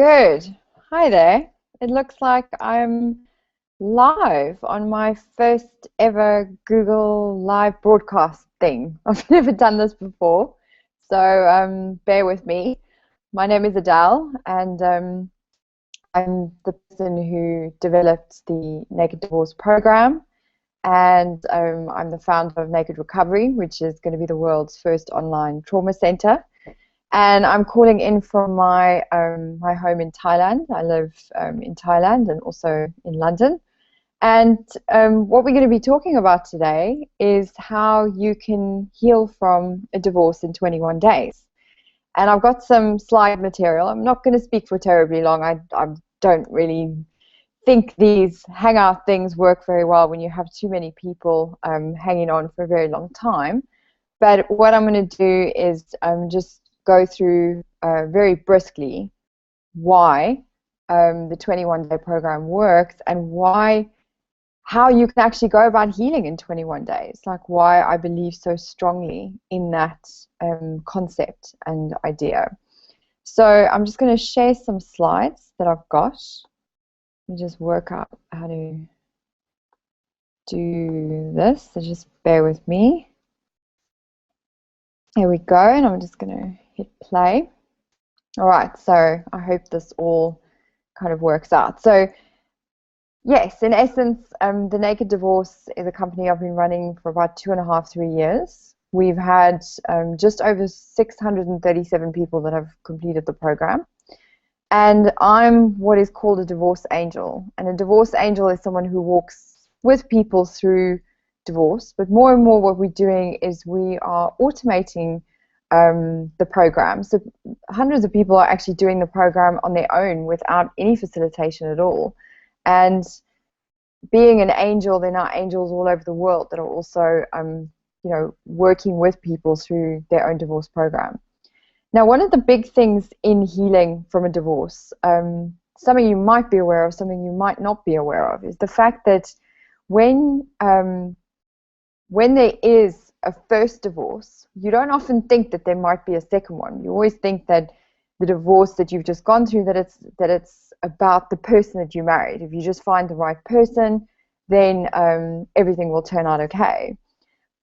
Good. Hi there. It looks like I'm live on my first ever Google Live broadcast thing. I've never done this before, so bear with me. My name is Adele, and I'm the person who developed the Naked Divorce program, and I'm the founder of Naked.Recovery, which is going to be the world's first online trauma center. And I'm calling in from my home in Thailand. I live in Thailand and also in London. And what we're going to be talking about today is how you can heal from a divorce in 21 days. And I've got some slide material. I'm not going to speak for terribly long. I don't really think these hangout things work very well when you have too many people hanging on for a very long time. But what I'm going to do is just go through very briskly why the 21-day program works and how you can actually go about healing in 21 days, like why I believe so strongly in that concept and idea. So I'm just going to share some slides that I've got. Let me just work out how to do this, so just bear with me. Here we go, and I'm just going to hit play. All right, so I hope this all kind of works out. So yes, in essence, the Naked Divorce is a company I've been running for about 2.5, 3 years. We've had just over 637 people that have completed the program. And I'm what is called a divorce angel. And a divorce angel is someone who walks with people through divorce. But more and more what we're doing is we are automating the program. So hundreds of people are actually doing the program on their own without any facilitation at all. And being an angel, there are angels all over the world that are also working with people through their own divorce program. Now, one of the big things in healing from a divorce, something you might be aware of, something you might not be aware of, is the fact that when there is a first divorce, you don't often think that there might be a second one. You always think that the divorce that you've just gone through, that it's about the person that you married. If you just find the right person, then everything will turn out okay.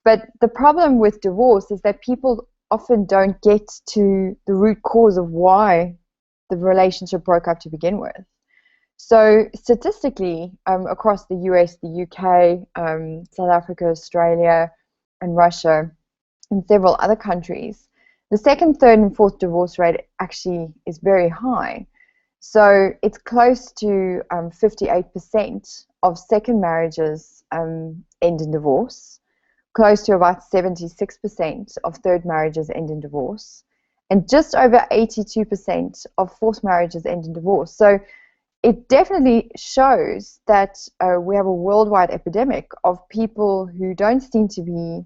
But the problem with divorce is that people often don't get to the root cause of why the relationship broke up to begin with. So statistically, across the US, the UK, South Africa, Australia, and Russia, and several other countries, the second, third, and fourth divorce rate actually is very high. So it's close to 58% of second marriages end in divorce, close to about 76% of third marriages end in divorce, and just over 82% of fourth marriages end in divorce. So it definitely shows that we have a worldwide epidemic of people who don't seem to be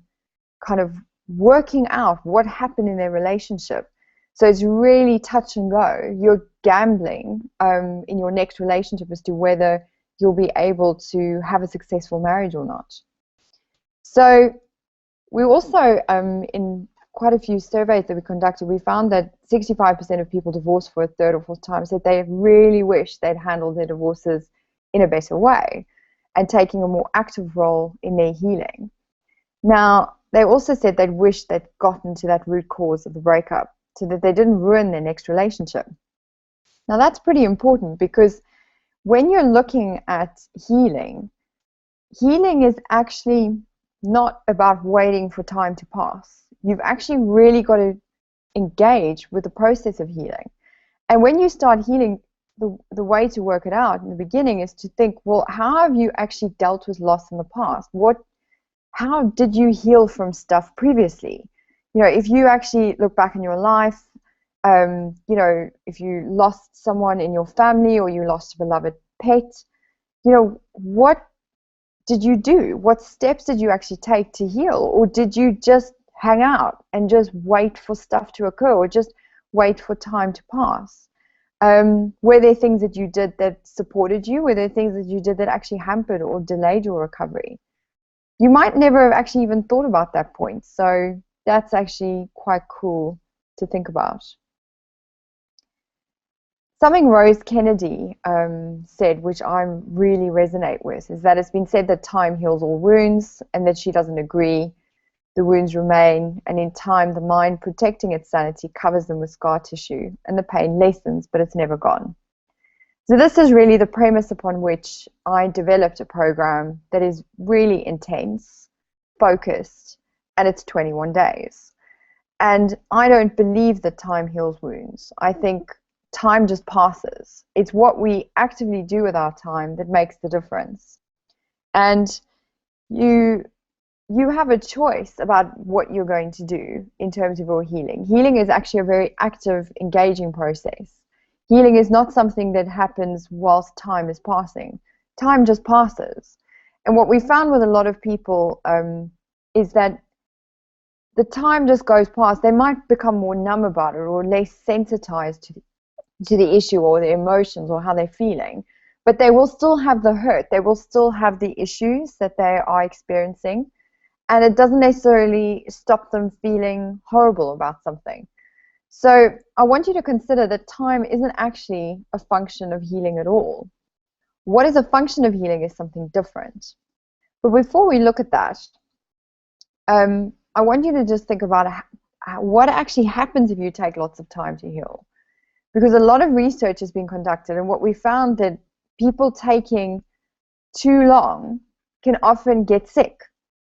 kind of working out what happened in their relationship. So it's really touch and go. You're gambling in your next relationship as to whether you'll be able to have a successful marriage or not. So we also, in quite a few surveys that we conducted, we found that 65% of people divorced for a third or fourth time said they really wish they'd handled their divorces in a better way and taking a more active role in their healing. Now, they also said they'd wish they'd gotten to that root cause of the breakup so that they didn't ruin their next relationship. Now, that's pretty important because when you're looking at healing, healing is actually not about waiting for time to pass. You've actually really got to engage with the process of healing. And when you start healing, the way to work it out in the beginning is to think, well, how have you actually dealt with loss in the past? How did you heal from stuff previously? If you actually look back in your life, if you lost someone in your family or you lost a beloved pet, what did you do? What steps did you actually take to heal? Or did you just hang out and just wait for stuff to occur or just wait for time to pass? Were there things that you did that supported you? Were there things that you did that actually hampered or delayed your recovery? You might never have actually even thought about that point. So that's actually quite cool to think about. Something Rose Kennedy said, which I really resonate with, is that it's been said that time heals all wounds, and that she doesn't agree. The wounds remain, and in time, the mind, protecting its sanity, covers them with scar tissue, and the pain lessens, but it's never gone. So this is really the premise upon which I developed a program that is really intense, focused, and it's 21 days. And I don't believe that time heals wounds. I think time just passes. It's what we actively do with our time that makes the difference. And you have a choice about what you're going to do in terms of your healing. Healing is actually a very active, engaging process. Healing is not something that happens whilst time is passing. Time just passes. And what we found with a lot of people is that the time just goes past. They might become more numb about it, or less sensitized to the issue or the emotions or how they're feeling. But they will still have the hurt. They will still have the issues that they are experiencing. And it doesn't necessarily stop them feeling horrible about something. So I want you to consider that time isn't actually a function of healing at all. What is a function of healing is something different. But before we look at that, I want you to just think about what actually happens if you take lots of time to heal. Because a lot of research has been conducted, and what we found that people taking too long can often get sick.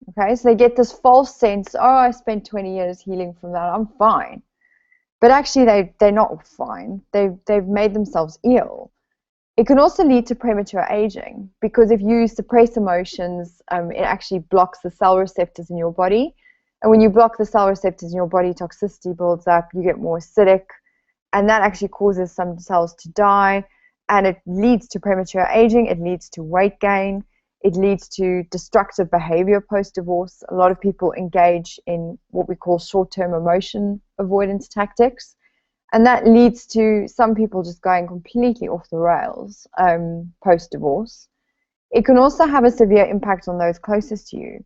Okay, so they get this false sense, oh, I spent 20 years healing from that, I'm fine. But actually they're not fine. They've made themselves ill. It can also lead to premature aging, because if you suppress emotions, it actually blocks the cell receptors in your body. And when you block the cell receptors in your body, toxicity builds up, you get more acidic, and that actually causes some cells to die, and it leads to premature aging, it leads to weight gain, it leads to destructive behavior post-divorce. A lot of people engage in what we call short-term emotion avoidance tactics, and that leads to some people just going completely off the rails post-divorce. It can also have a severe impact on those closest to you.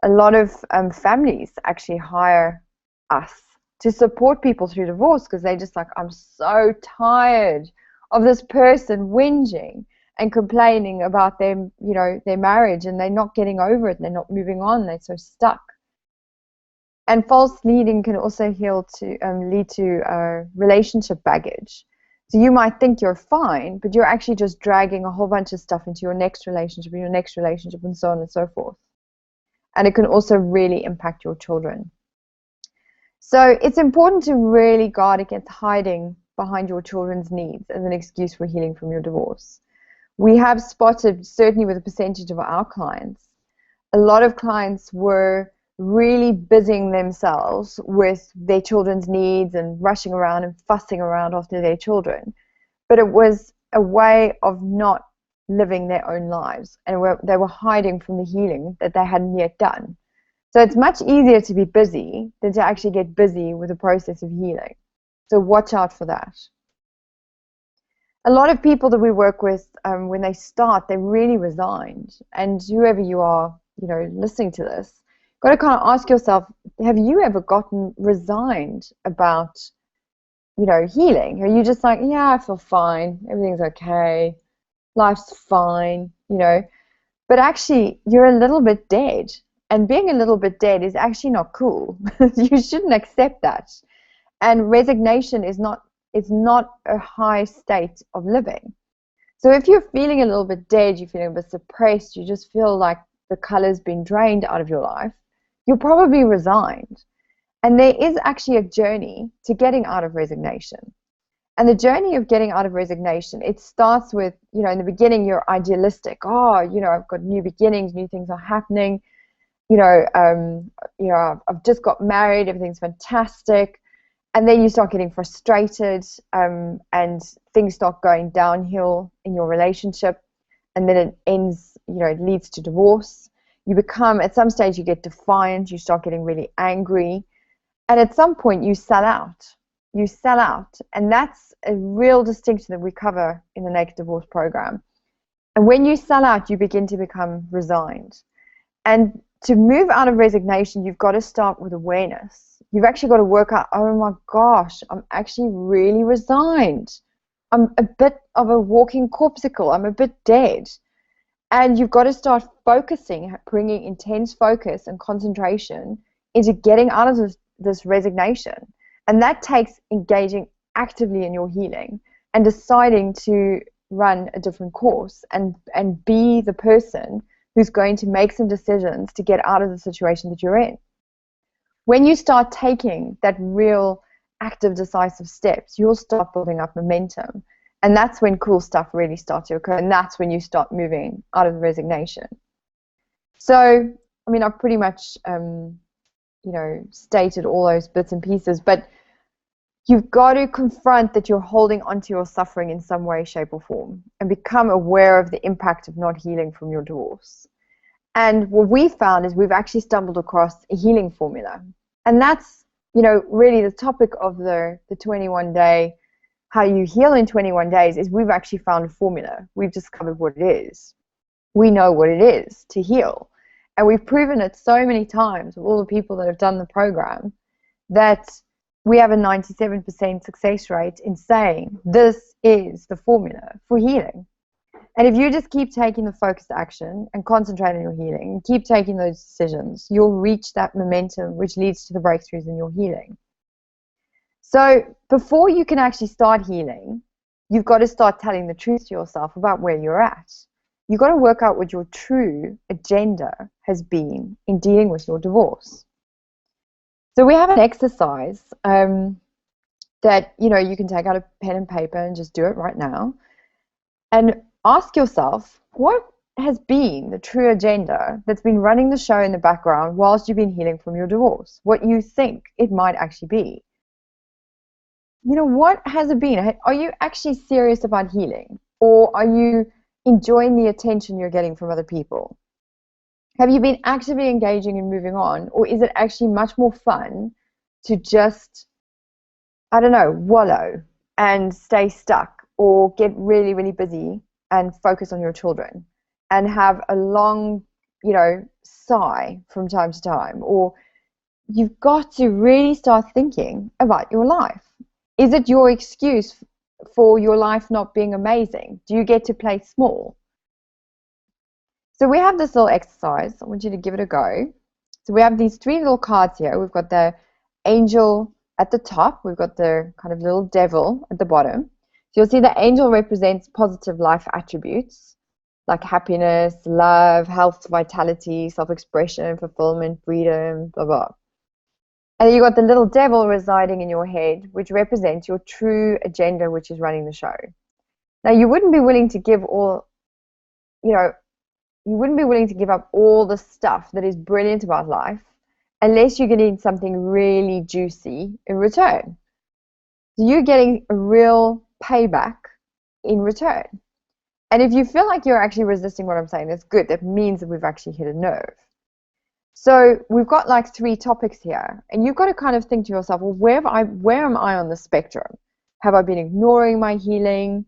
A lot of families actually hire us to support people through divorce, because they're just like, I'm so tired of this person whinging and complaining about their marriage, and they're not getting over it, they're not moving on, they're so stuck. And false leading can also lead to relationship baggage. So you might think you're fine, but you're actually just dragging a whole bunch of stuff into your next relationship, and so on and so forth. And it can also really impact your children. So it's important to really guard against hiding behind your children's needs as an excuse for healing from your divorce. We have spotted, certainly with a percentage of our clients, a lot of clients were really busying themselves with their children's needs and rushing around and fussing around after their children. But it was a way of not living their own lives, and they were hiding from the healing that they hadn't yet done. So it's much easier to be busy than to actually get busy with the process of healing. So watch out for that. A lot of people that we work with, when they start, they're really resigned. And whoever you are, listening to this, got to kind of ask yourself, have you ever gotten resigned about, healing? Are you just like, yeah, I feel fine, everything's okay, life's fine, but actually you're a little bit dead. And being a little bit dead is actually not cool. You shouldn't accept that. And resignation is not a high state of living. So if you're feeling a little bit dead, you're feeling a bit suppressed, you just feel like the color's been drained out of your life, you're probably resigned. And there is actually a journey to getting out of resignation. And the journey of getting out of resignation, it starts with, in the beginning, you're idealistic. Oh, I've got new beginnings, new things are happening. I've just got married, everything's fantastic. And then you start getting frustrated, and things start going downhill in your relationship. And then it ends, it leads to divorce. You become, at some stage, you get defiant, you start getting really angry. And at some point, you sell out. You sell out. And that's a real distinction that we cover in the Naked Divorce program. And when you sell out, you begin to become resigned. And to move out of resignation, you've got to start with awareness. You've actually got to work out, oh my gosh, I'm actually really resigned. I'm a bit of a walking corpsicle. I'm a bit dead. And you've got to start focusing, bringing intense focus and concentration into getting out of this resignation. And that takes engaging actively in your healing and deciding to run a different course and be the person who's going to make some decisions to get out of the situation that you're in. When you start taking that real active, decisive steps, you'll start building up momentum. And that's when cool stuff really starts to occur. And that's when you start moving out of the resignation. So, I mean, I've pretty much, stated all those bits and pieces, but you've got to confront that you're holding onto your suffering in some way, shape, or form and become aware of the impact of not healing from your divorce. And what we found is we've actually stumbled across a healing formula. And that's, really the topic of the 21-day, how you heal in 21 days, is we've actually found a formula. We've discovered what it is. We know what it is to heal. And we've proven it so many times with all the people that have done the program that we have a 97% success rate in saying this is the formula for healing. And if you just keep taking the focused action and concentrate on your healing, and keep taking those decisions, you'll reach that momentum which leads to the breakthroughs in your healing. So before you can actually start healing, you've got to start telling the truth to yourself about where you're at. You've got to work out what your true agenda has been in dealing with your divorce. So we have an exercise that, you can take out a pen and paper and just do it right now. And ask yourself, what has been the true agenda that's been running the show in the background whilst you've been healing from your divorce? What you think it might actually be. What has it been? Are you actually serious about healing? Or are you enjoying the attention you're getting from other people? Have you been actively engaging and moving on? Or is it actually much more fun to just, wallow and stay stuck or get really, really busy and focus on your children and have a long, sigh from time to time? Or you've got to really start thinking about your life. Is it your excuse for your life not being amazing? Do you get to play small? So we have this little exercise. I want you to give it a go. So we have these 3 little cards here. We've got the angel at the top. We've got the kind of little devil at the bottom. So you'll see the angel represents positive life attributes like happiness, love, health, vitality, self-expression, fulfillment, freedom, blah, blah. And then you've got the little devil residing in your head, which represents your true agenda, which is running the show. Now, you wouldn't be willing to give up all the stuff that is brilliant about life unless you're getting something really juicy in return. So you're getting a real payback in return. And if you feel like you're actually resisting what I'm saying, that's good. That means that we've actually hit a nerve. So we've got like 3 topics here, and you've got to kind of think to yourself, well, where am I on the spectrum? Have I been ignoring my healing?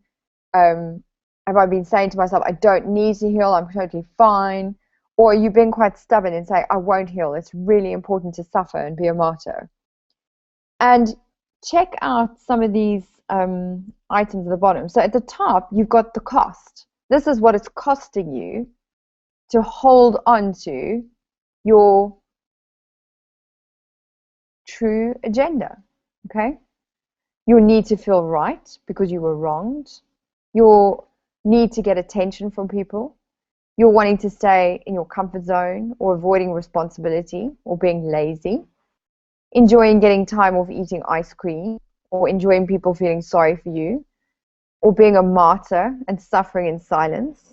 Have I been saying to myself, I don't need to heal, I'm totally fine? Or you've been quite stubborn and say, I won't heal, it's really important to suffer and be a martyr. And check out some of these items at the bottom. So at the top, you've got the cost. This is what it's costing you to hold on to your true agenda, okay? Your need to feel right because you were wronged. Your need to get attention from people. You're wanting to stay in your comfort zone or avoiding responsibility or being lazy. Enjoying getting time off eating ice cream or enjoying people feeling sorry for you. Or being a martyr and suffering in silence.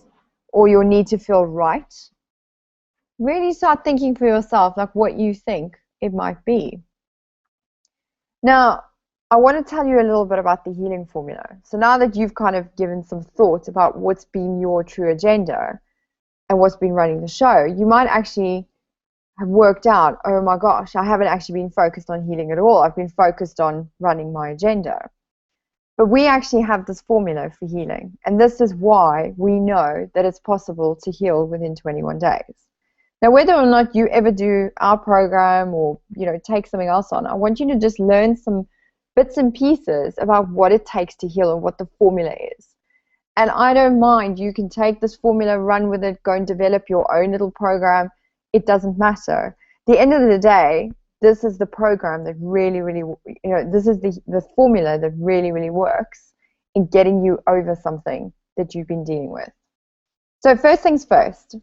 Or your need to feel right. Really start thinking for yourself like what you think it might be. Now, I want to tell you a little bit about the healing formula. So now that you've kind of given some thought about what's been your true agenda and what's been running the show, you might actually have worked out, oh my gosh, I haven't actually been focused on healing at all. I've been focused on running my agenda. But we actually have this formula for healing. And this is why we know that it's possible to heal within 21 days. Now, whether or not you ever do our program or, take something else on, I want you to just learn some bits and pieces about what it takes to heal and what the formula is. And I don't mind. You can take this formula, run with it, go and develop your own little program. It doesn't matter. At the end of the day, this is the program that really, really, this is the formula that really, really works in getting you over something that you've been dealing with. So first things first,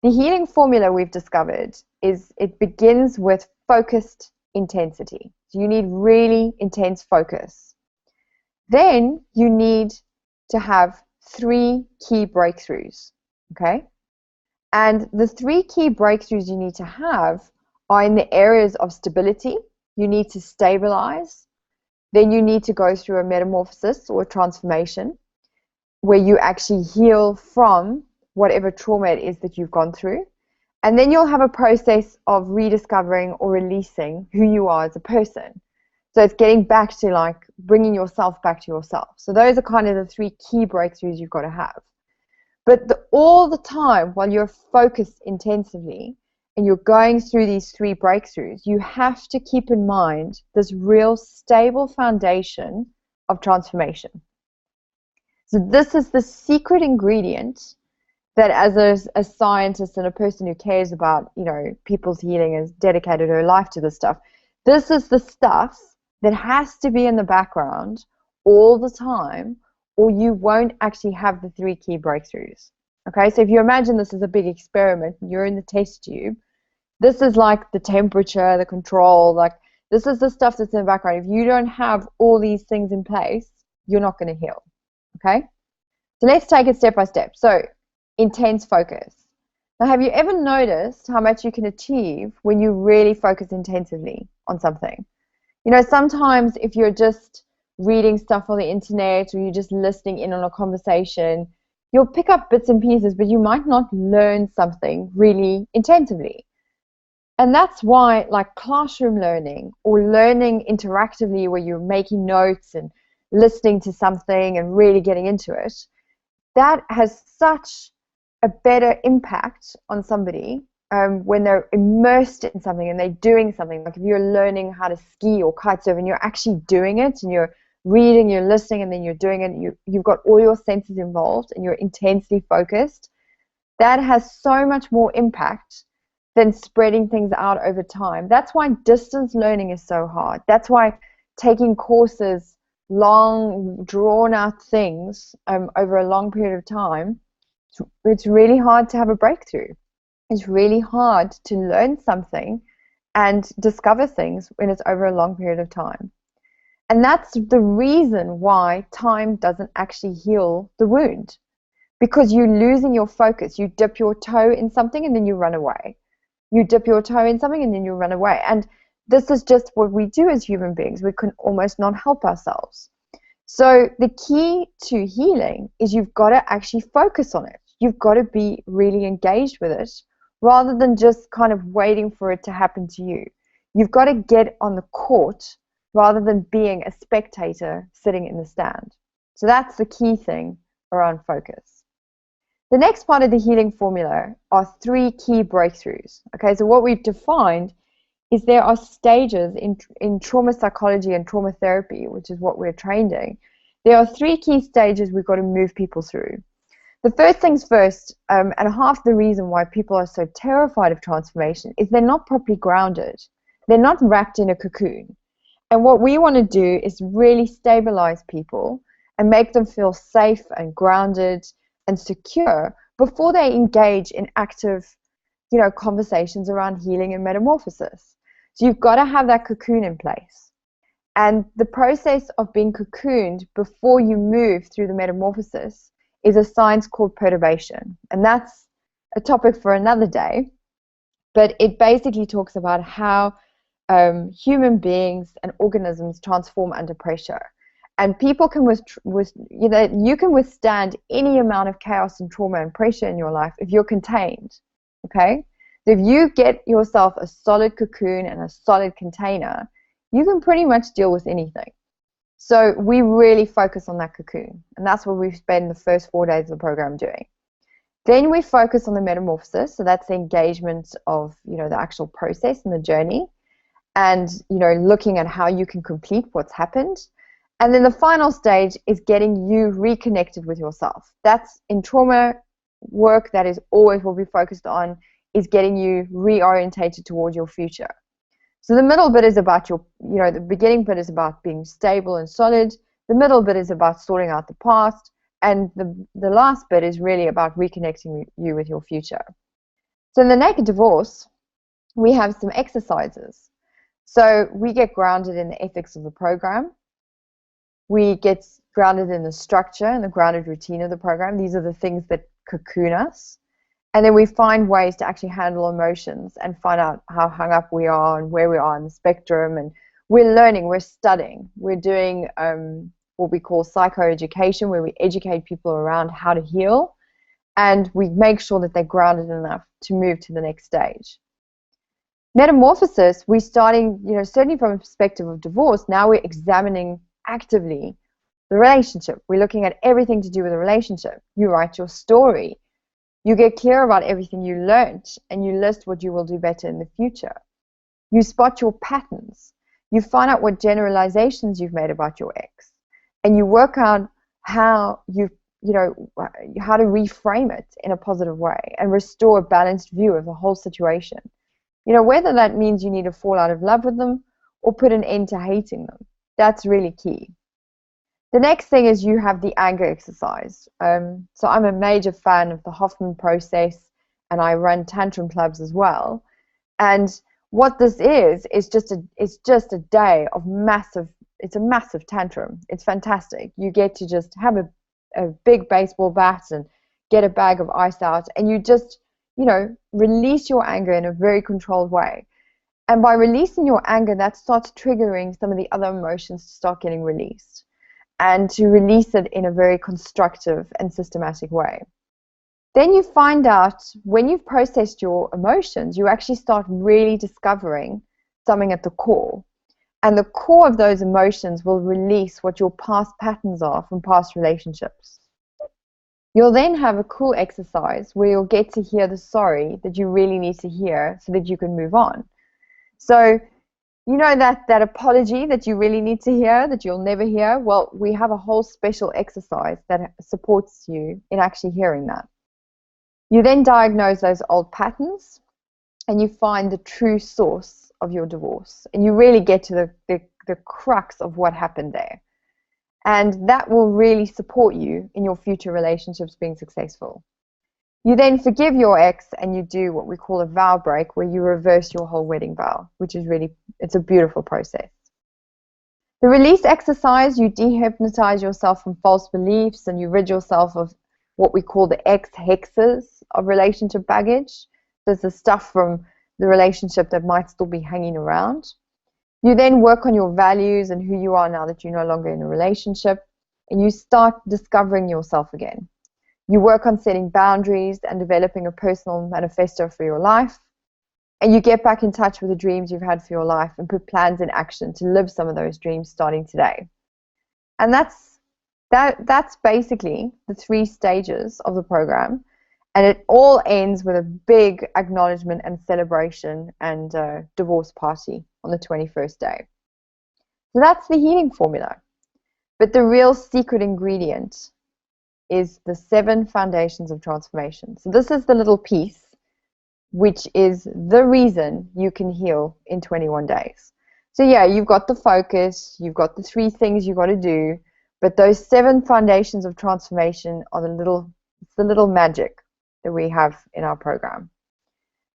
the healing formula we've discovered is it begins with focused intensity. So you need really intense focus. Then you need to have 3 key breakthroughs, okay? And the 3 key breakthroughs you need to have are in the areas of stability. You need to stabilize. Then you need to go through a metamorphosis or a transformation where you actually heal from whatever trauma it is that you've gone through. And then you'll have a process of rediscovering or releasing who you are as a person. So it's getting back to like bringing yourself back to yourself. So those are kind of the 3 key breakthroughs you've got to have. But all the time while you're focused intensively and you're going through these 3 breakthroughs, you have to keep in mind this real stable foundation of transformation. So this is the secret ingredient that as a scientist and a person who cares about, people's healing, has dedicated her life to this stuff. This is the stuff that has to be in the background all the time, or you won't actually have the 3 key breakthroughs. Okay, so if you imagine this is a big experiment and you're in the test tube, this is like the temperature, the control, like this is the stuff that's in the background. If you don't have all these things in place, you're not going to heal. Okay, so let's take it step by step. So intense focus. Now, have you ever noticed how much you can achieve when you really focus intensively on something? Sometimes if you're just reading stuff on the internet or you're just listening in on a conversation, you'll pick up bits and pieces, but you might not learn something really intensively. And that's why, like classroom learning or learning interactively where you're making notes and listening to something and really getting into it, that has such a better impact on somebody when they're immersed in something and they're doing something. Like if you're learning how to ski or kitesurf and you're actually doing it and you're reading, you're listening, and then you're doing it, you've got all your senses involved and you're intensely focused, that has so much more impact than spreading things out over time. That's why distance learning is so hard. That's why taking courses, long, drawn-out things over a long period of time, it's really hard to have a breakthrough. It's really hard to learn something and discover things when it's over a long period of time. And that's the reason why time doesn't actually heal the wound, because you're losing your focus. You dip your toe in something and then you run away. You dip your toe in something and then you run away. And this is just what we do as human beings. We can almost not help ourselves. So the key to healing is you've got to actually focus on it. You've got to be really engaged with it rather than just kind of waiting for it to happen to you. You've got to get on the court rather than being a spectator sitting in the stand. So that's the key thing around focus. The next part of the healing formula are 3 key breakthroughs. Okay, so what we've defined is there are stages in trauma psychology and trauma therapy, which is what we're trained in. There are 3 key stages we've got to move people through. The first things first, and half the reason why people are so terrified of transformation is they're not properly grounded. They're not wrapped in a cocoon. And what we want to do is really stabilize people and make them feel safe and grounded and secure before they engage in active, conversations around healing and metamorphosis. So you've got to have that cocoon in place. And the process of being cocooned before you move through the metamorphosis is a science called perturbation. And that's a topic for another day. But it basically talks about how human beings and organisms transform under pressure. And people can you can withstand any amount of chaos and trauma and pressure in your life if you're contained. Okay? So if you get yourself a solid cocoon and a solid container, you can pretty much deal with anything. So we really focus on that cocoon, and that's what we spend the first 4 days of the program doing. Then we focus on the metamorphosis, so that's the engagement of the actual process and the journey. and, you know, looking at how you can complete what's happened. And then the final stage is getting you reconnected with yourself. That's in trauma work, that is always what we focused on, is getting you reorientated towards your future. So the middle bit is about your, you know, the beginning bit is about being stable and solid. The middle bit is about sorting out the past. And the last bit is really about reconnecting you with your future. So in the Naked Divorce, we have some exercises. So we get grounded in the ethics of the program. We get grounded in the structure and the grounded routine of the program. These are the things that cocoon us. And then we find ways to actually handle emotions and find out how hung up we are and where we are in the spectrum. And we're learning, we're studying. We're doing what we call psychoeducation, where we educate people around how to heal. And we make sure that they're grounded enough to move to the next stage. Metamorphosis, we're starting, you know, certainly from a perspective of divorce, now we're examining actively the relationship. We're looking at everything to do with the relationship. You write your story. You get clear about everything you learned, and you list what you will do better in the future. You spot your patterns. You find out what generalizations you've made about your ex, and you work out how how to reframe it in a positive way and restore a balanced view of the whole situation. You know, whether that means you need to fall out of love with them or put an end to hating them. That's really key. The next thing is you have the anger exercise. So I'm a major fan of the Hoffman process, and I run tantrum clubs as well. And what this is just a day of it's a massive tantrum. It's fantastic. You get to just have a big baseball bat and get a bag of ice out, and you just, you know, release your anger in a very controlled way. And by releasing your anger, that starts triggering some of the other emotions to start getting released, and to release it in a very constructive and systematic way. Then you find out, when you've processed your emotions, you actually start really discovering something at the core. And the core of those emotions will release what your past patterns are from past relationships. You'll then have a cool exercise where you'll get to hear the sorry that you really need to hear so that you can move on. So, you know, that apology that you really need to hear, that you'll never hear? Well, we have a whole special exercise that supports you in actually hearing that. You then diagnose those old patterns, and you find the true source of your divorce. And you really get to the crux of what happened there. And that will really support you in your future relationships being successful. You then forgive your ex, and you do what we call a vow break, where you reverse your whole wedding vow, which is really, it's a beautiful process. The release exercise, you dehypnotize yourself from false beliefs, and you rid yourself of what we call the ex-hexes of relationship baggage. There's the stuff from the relationship that might still be hanging around. You then work on your values and who you are now that you're no longer in a relationship, and you start discovering yourself again. You work on setting boundaries and developing a personal manifesto for your life. And you get back in touch with the dreams you've had for your life and put plans in action to live some of those dreams starting today. And that's basically the 3 stages of the program. And it all ends with a big acknowledgement and celebration and divorce party on the 21st day. So that's the healing formula. But the real secret ingredient is the 7 foundations of transformation. So this is the little piece which is the reason you can heal in 21 days. So yeah, you've got the focus, you've got the 3 things you've got to do, but those 7 foundations of transformation are the little magic that we have in our program.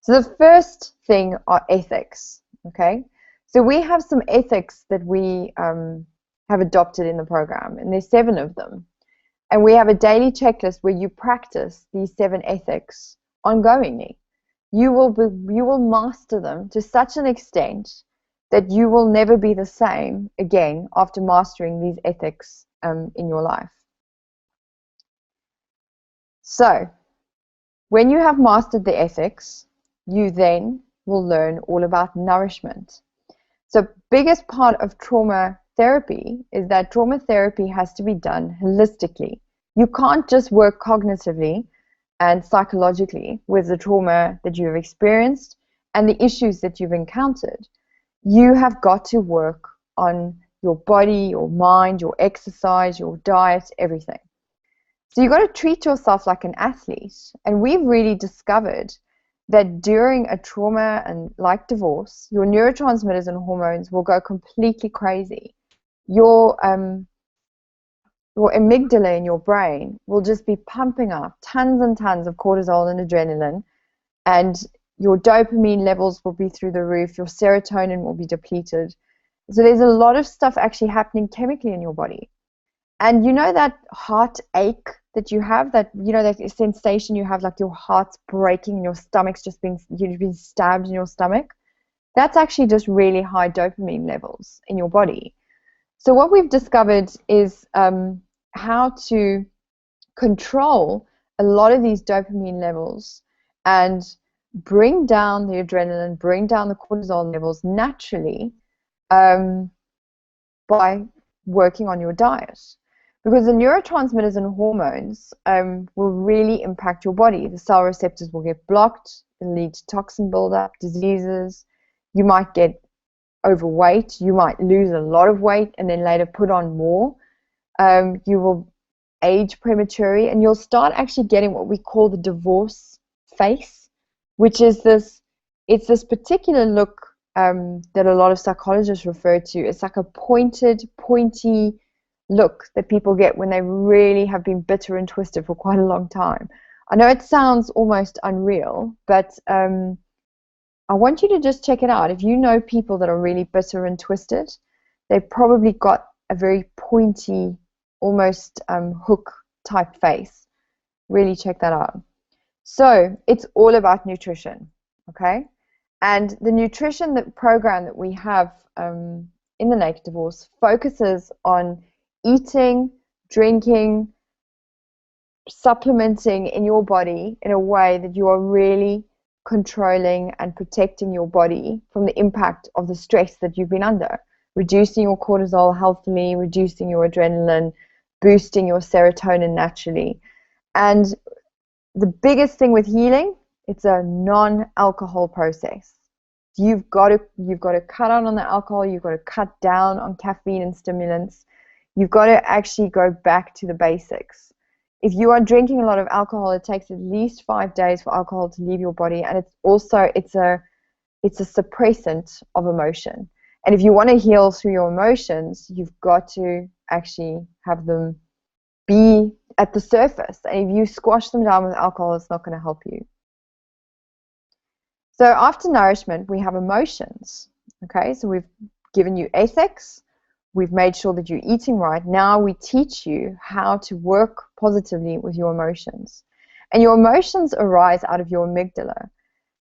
So the first thing are ethics, okay? So we have some ethics that we have adopted in the program, and there's 7 of them. And we have a daily checklist where you practice these 7 ethics ongoingly. You will master them to such an extent that you will never be the same again after mastering these ethics in your life. So, when you have mastered the ethics, you then will learn all about nourishment. So, biggest part of trauma therapy is that trauma therapy has to be done holistically. You can't just work cognitively and psychologically with the trauma that you've experienced and the issues that you've encountered. you have got to work on your body, your mind, your exercise, your diet, everything. So you've got to treat yourself like an athlete. And we've really discovered that during a trauma and like divorce, your neurotransmitters and hormones will go completely crazy. Your amygdala in your brain will just be pumping up tons and tons of cortisol and adrenaline, and your dopamine levels will be through the roof, your serotonin will be depleted. So there's a lot of stuff actually happening chemically in your body. And you know that heartache that you have, that, you know, that sensation you have, like your heart's breaking and your stomach's just being, you've been stabbed in your stomach? That's actually just really high dopamine levels in your body. So what we've discovered is how to control a lot of these dopamine levels and bring down the adrenaline, bring down the cortisol levels naturally by working on your diet. Because the neurotransmitters and hormones will really impact your body. The cell receptors will get blocked, it'll lead to toxin buildup, diseases. You might get overweight, you might lose a lot of weight and then later put on more. You will age prematurely, and you'll start actually getting what we call the divorce face, which is this, it's this particular look that a lot of psychologists refer to. It's like a pointy look that people get when they really have been bitter and twisted for quite a long time. I know it sounds almost unreal, but I want you to just check it out. If you know people that are really bitter and twisted, they've probably got a very pointy, almost hook type face. Really check that out. So it's all about nutrition, okay? And the nutrition program that we have in the Naked Divorce focuses on eating, drinking, supplementing in your body in a way that you are really controlling and protecting your body from the impact of the stress that you've been under. Reducing your cortisol healthily, reducing your adrenaline, boosting your serotonin naturally. And the biggest thing with healing, it's a non-alcohol process. You've got to cut out on the alcohol, you've got to cut down on caffeine and stimulants. You've got to actually go back to the basics. If you are drinking a lot of alcohol, it takes at least 5 days for alcohol to leave your body, and it's a suppressant of emotion. And if you want to heal through your emotions, you've got to actually have them be at the surface. And if you squash them down with alcohol, it's not going to help you. So after nourishment, we have emotions. Okay, so we've given you ethics. We've made sure that you're eating right. Now we teach you how to work positively with your emotions. And your emotions arise out of your amygdala.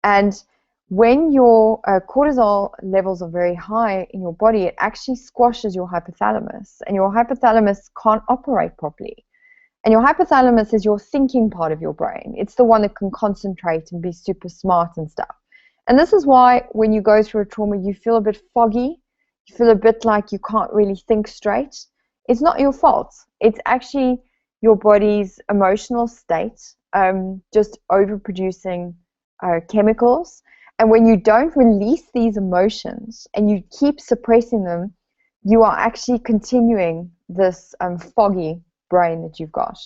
And when your cortisol levels are very high in your body, it actually squashes your hypothalamus. And your hypothalamus can't operate properly. And your hypothalamus is your thinking part of your brain. It's the one that can concentrate and be super smart and stuff. And this is why when you go through a trauma, you feel a bit foggy. You feel a bit like you can't really think straight. It's not your fault. It's actually your body's emotional state just overproducing chemicals. And when you don't release these emotions and you keep suppressing them, you are actually continuing this foggy brain that you've got.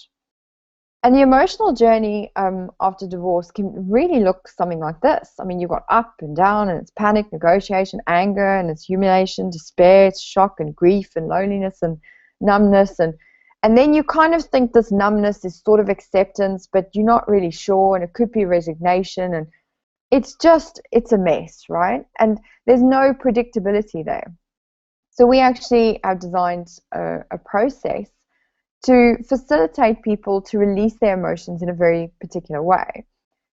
And the emotional journey after divorce can really look something like this. I mean, you've got up and down, and it's panic, negotiation, anger, and it's humiliation, despair, it's shock and grief and loneliness and numbness. And then you kind of think this numbness is sort of acceptance, but you're not really sure, and it could be resignation. And it's a mess, right? And there's no predictability there. So we actually have designed a process to facilitate people to release their emotions in a very particular way,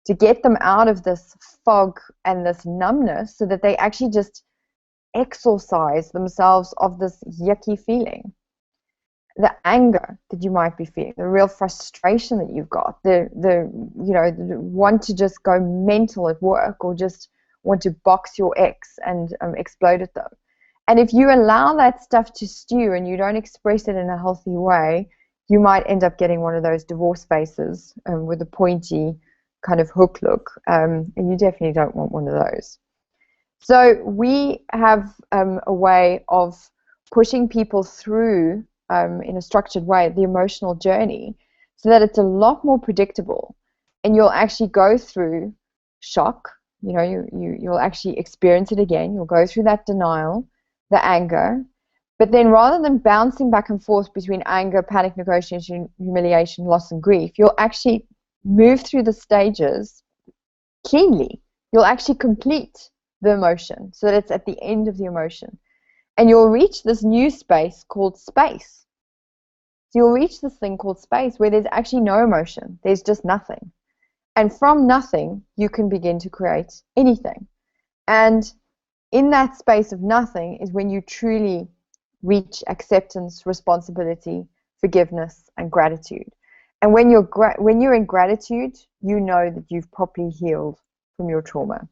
to get them out of this fog and this numbness so that they actually just exorcise themselves of this yucky feeling. The anger that you might be feeling, the real frustration that you've got, the want to just go mental at work or just want to box your ex and explode at them. And if you allow that stuff to stew and you don't express it in a healthy way, you might end up getting one of those divorce faces with a pointy kind of hook look, and you definitely don't want one of those. So we have a way of pushing people through in a structured way the emotional journey so that it's a lot more predictable, and you'll actually go through shock. You know, you'll actually experience it again. You'll go through that denial, the anger, but then rather than bouncing back and forth between anger, panic, negotiation, humiliation, loss, and grief, you'll actually move through the stages cleanly. You'll actually complete the emotion so that it's at the end of the emotion. And you'll reach this new space called space. So you'll reach this thing called space where there's actually no emotion. There's just nothing. And from nothing, you can begin to create anything. And in that space of nothing is when you truly reach acceptance, responsibility, forgiveness, and gratitude. And when you're in gratitude, you know that you've properly healed from your trauma.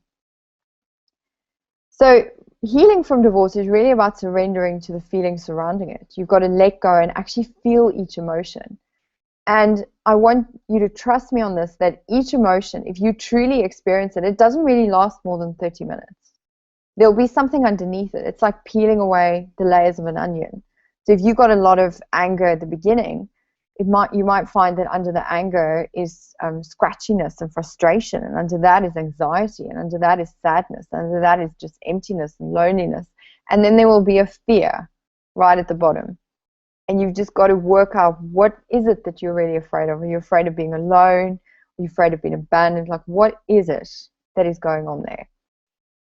So healing from divorce is really about surrendering to the feelings surrounding it. You've got to let go and actually feel each emotion. And I want you to trust me on this, that each emotion, if you truly experience it, it doesn't really last more than 30 minutes. There'll be something underneath it. It's like peeling away the layers of an onion. So if you've got a lot of anger at the beginning, you might find that under the anger is scratchiness and frustration, and under that is anxiety, and under that is sadness, and under that is just emptiness and loneliness. And then there will be a fear right at the bottom. And you've just got to work out, what is it that you're really afraid of? Are you afraid of being alone? Are you afraid of being abandoned? Like, what is it that is going on there?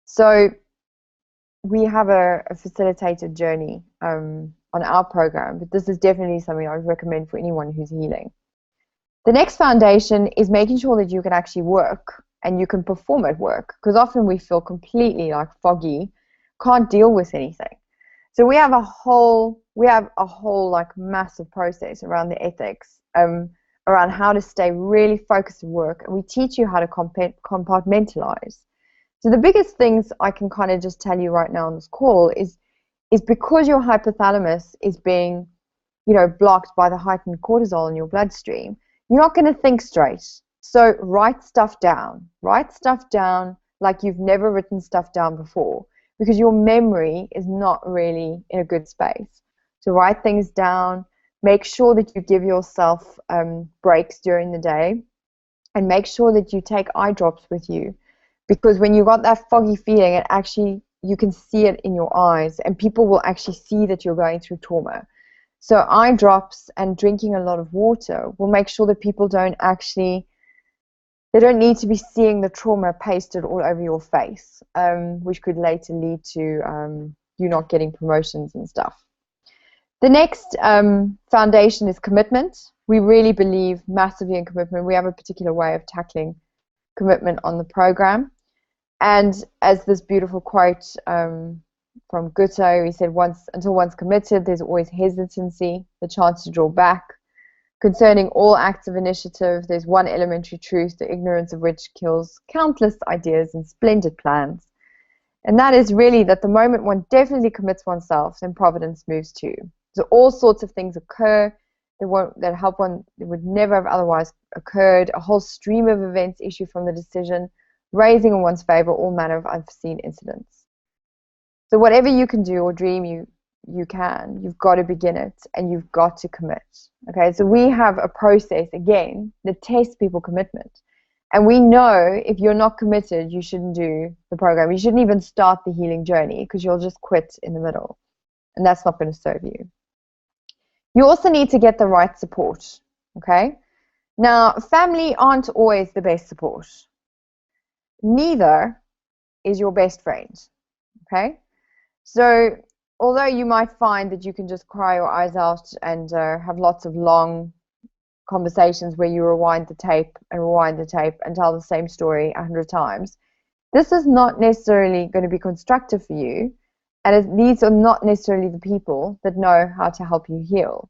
So we have a facilitated journey on our program, but this is definitely something I would recommend for anyone who's healing. The next foundation is making sure that you can actually work and you can perform at work, because often we feel completely like foggy, can't deal with anything. So we have a whole like massive process around the ethics, around how to stay really focused at work, and we teach you how to compartmentalize. So the biggest things I can kind of just tell you right now on this call is because your hypothalamus is being, blocked by the heightened cortisol in your bloodstream, you're not going to think straight. So write stuff down. Write stuff down like you've never written stuff down before, because your memory is not really in a good space. So write things down. Make sure that you give yourself breaks during the day, and make sure that you take eye drops with you, because when you got that foggy feeling, it actually, you can see it in your eyes, and people will actually see that you're going through trauma. So eye drops and drinking a lot of water will make sure that people don't need to be seeing the trauma pasted all over your face, which could later lead to you not getting promotions and stuff. The next foundation is commitment. We really believe massively in commitment. We have a particular way of tackling commitment on the program. And as this beautiful quote from Goethe, he said, until once committed, there's always hesitancy, the chance to draw back. Concerning all acts of initiative, there's one elementary truth, the ignorance of which kills countless ideas and splendid plans. And that is really that the moment one definitely commits oneself, then providence moves too. So all sorts of things occur that help one, that would never have otherwise occurred. A whole stream of events issue from the decision, raising in one's favor all manner of unforeseen incidents. So whatever you can do or dream you've got to begin it, and you've got to commit. Okay, so we have a process, again, that tests people's commitment. And we know if you're not committed, you shouldn't do the program. You shouldn't even start the healing journey, because you'll just quit in the middle. And that's not going to serve you. You also need to get the right support. Okay? Now, family aren't always the best support. Neither is your best friend. Okay? So although you might find that you can just cry your eyes out and have lots of long conversations where you rewind the tape and tell the same story 100 times, this is not necessarily going to be constructive for you, and these are not necessarily the people that know how to help you heal.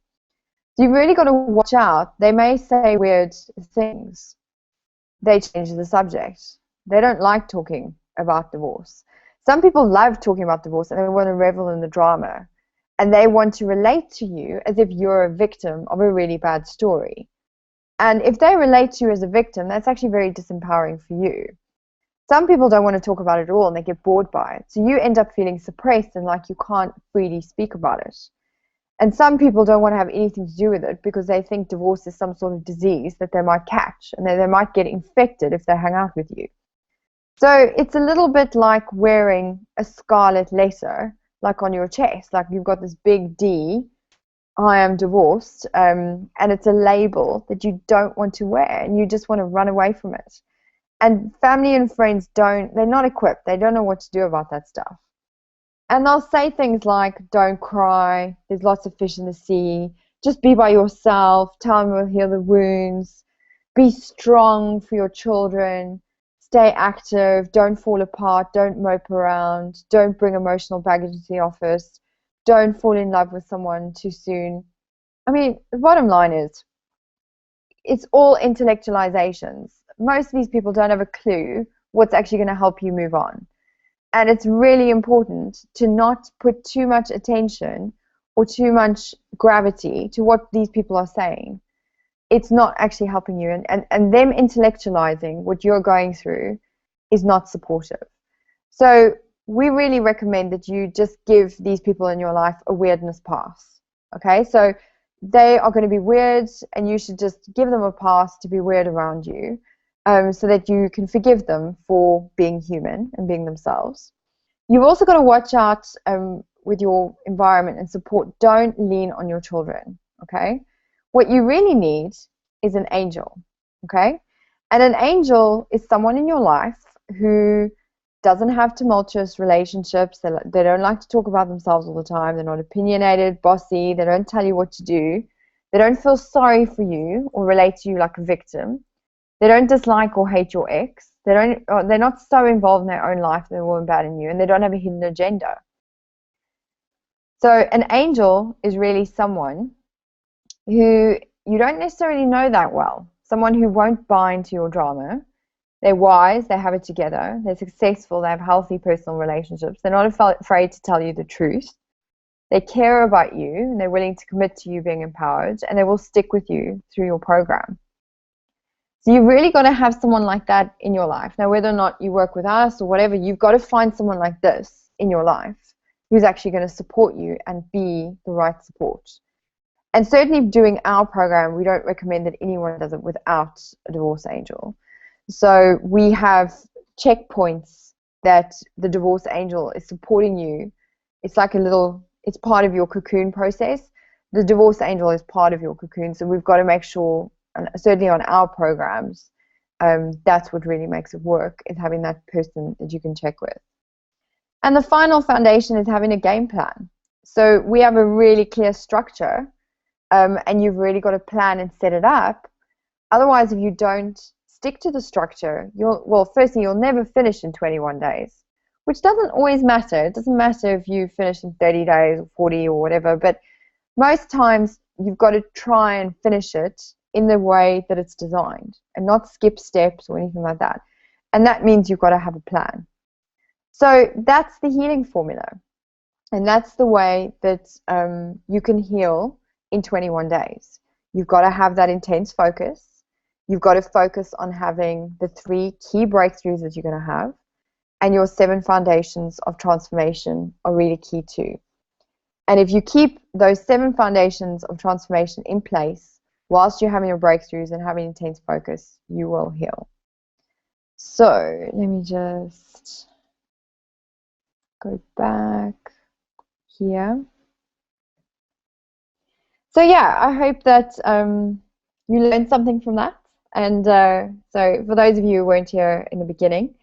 So you've really got to watch out. They may say weird things. They change the subject. They don't like talking about divorce. Some people love talking about divorce, and they want to revel in the drama, and they want to relate to you as if you're a victim of a really bad story. And if they relate to you as a victim, that's actually very disempowering for you. Some people don't want to talk about it at all and they get bored by it. So you end up feeling suppressed and like you can't freely speak about it. And some people don't want to have anything to do with it because they think divorce is some sort of disease that they might catch and they might get infected if they hang out with you. So it's a little bit like wearing a scarlet letter, like on your chest, like you've got this big D, I am divorced, and it's a label that you don't want to wear and you just want to run away from it. And family and friends they're not equipped, they don't know what to do about that stuff. And they'll say things like, don't cry, there's lots of fish in the sea, just be by yourself, time will heal the wounds, be strong for your children, stay active, don't fall apart, don't mope around, don't bring emotional baggage to the office, don't fall in love with someone too soon. I mean, the bottom line is, it's all intellectualizations. Most of these people don't have a clue what's actually going to help you move on. And it's really important to not put too much attention or too much gravity to what these people are saying. It's not actually helping you. And them intellectualizing what you're going through is not supportive. So we really recommend that you just give these people in your life a weirdness pass. Okay, so they are going to be weird and you should just give them a pass to be weird around you. So that you can forgive them for being human and being themselves. You've also got to watch out with your environment and support. Don't lean on your children, okay? What you really need is an angel, okay? And an angel is someone in your life who doesn't have tumultuous relationships. They don't like to talk about themselves all the time. They're not opinionated, bossy. They don't tell you what to do. They don't feel sorry for you or relate to you like a victim. They don't dislike or hate your ex. They're not so involved in their own life that they're more bad in you, and they don't have a hidden agenda. So an angel is really someone who you don't necessarily know that well. Someone who won't buy into your drama. They're wise, they have it together, they're successful, they have healthy personal relationships. They're not afraid to tell you the truth. They care about you, and they're willing to commit to you being empowered, and they will stick with you through your program. So you've really got to have someone like that in your life. Now, whether or not you work with us or whatever, you've got to find someone like this in your life who's actually going to support you and be the right support. And certainly doing our program, we don't recommend that anyone does it without a divorce angel. So we have checkpoints that the divorce angel is supporting you. It's like it's part of your cocoon process. The divorce angel is part of your cocoon. So we've got to make sure, and certainly on our programs, that's what really makes it work, is having that person that you can check with. And the final foundation is having a game plan. So we have a really clear structure, and you've really got to plan and set it up. Otherwise, if you don't stick to the structure, firstly, you'll never finish in 21 days, which doesn't always matter. It doesn't matter if you finish in 30 days or 40 or whatever, but most times you've got to try and finish it in the way that it's designed and not skip steps or anything like that. And that means you've got to have a plan. So that's the healing formula. And that's the way that you can heal in 21 days. You've got to have that intense focus. You've got to focus on having the 3 key breakthroughs that you're going to have. And your 7 foundations of transformation are really key too. And if you keep those 7 foundations of transformation in place, whilst you're having your breakthroughs and having intense focus, you will heal. So let me just go back here. So yeah, I hope that you learned something from that. And so for those of you who weren't here in the beginning,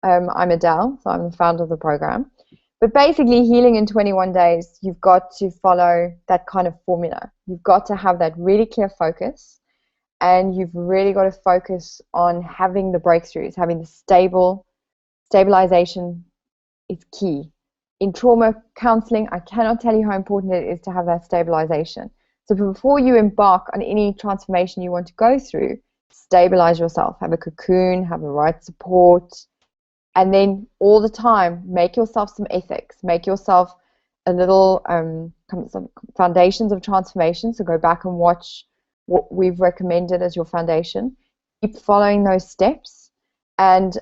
I'm Adele, so I'm the founder of the program. But basically, healing in 21 days, you've got to follow that kind of formula. You've got to have that really clear focus, and you've really got to focus on having the breakthroughs, having the stabilization is key. In trauma counseling, I cannot tell you how important it is to have that stabilization. So before you embark on any transformation you want to go through, stabilize yourself, have a cocoon, have the right support, and then all the time, make yourself some ethics, make yourself a little some foundations of transformation. So go back and watch what we've recommended as your foundation. Keep following those steps, and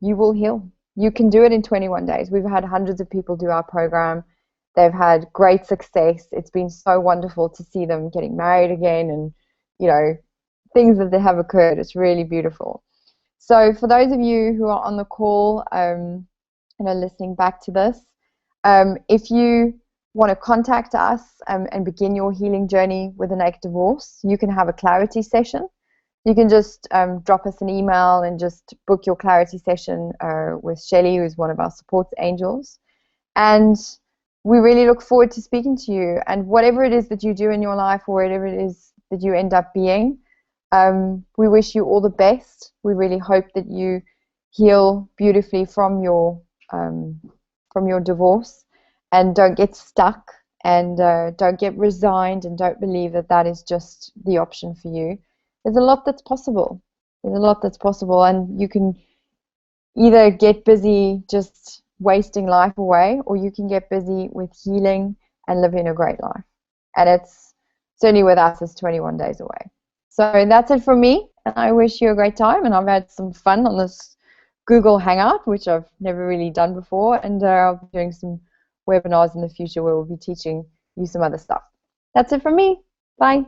you will heal. You can do it in 21 days. We've had hundreds of people do our program. They've had great success. It's been so wonderful to see them getting married again, and, you know, things that have occurred. It's really beautiful. So for those of you who are on the call and are listening back to this, if you want to contact us and begin your healing journey with a naked divorce, you can have a clarity session. You can just drop us an email and just book your clarity session with Shelley, who's one of our support angels. And we really look forward to speaking to you. And whatever it is that you do in your life, or whatever it is that you end up being, we wish you all the best. We really hope that you heal beautifully from your divorce, and don't get stuck, and don't get resigned, and don't believe that that is just the option for you. There's a lot that's possible. There's a lot that's possible, and you can either get busy just wasting life away, or you can get busy with healing and living a great life. And it's certainly with us, it's 21 days away. So that's it from me, and I wish you a great time, and I've had some fun on this Google Hangout, which I've never really done before, and I'll be doing some webinars in the future where we'll be teaching you some other stuff. That's it from me. Bye.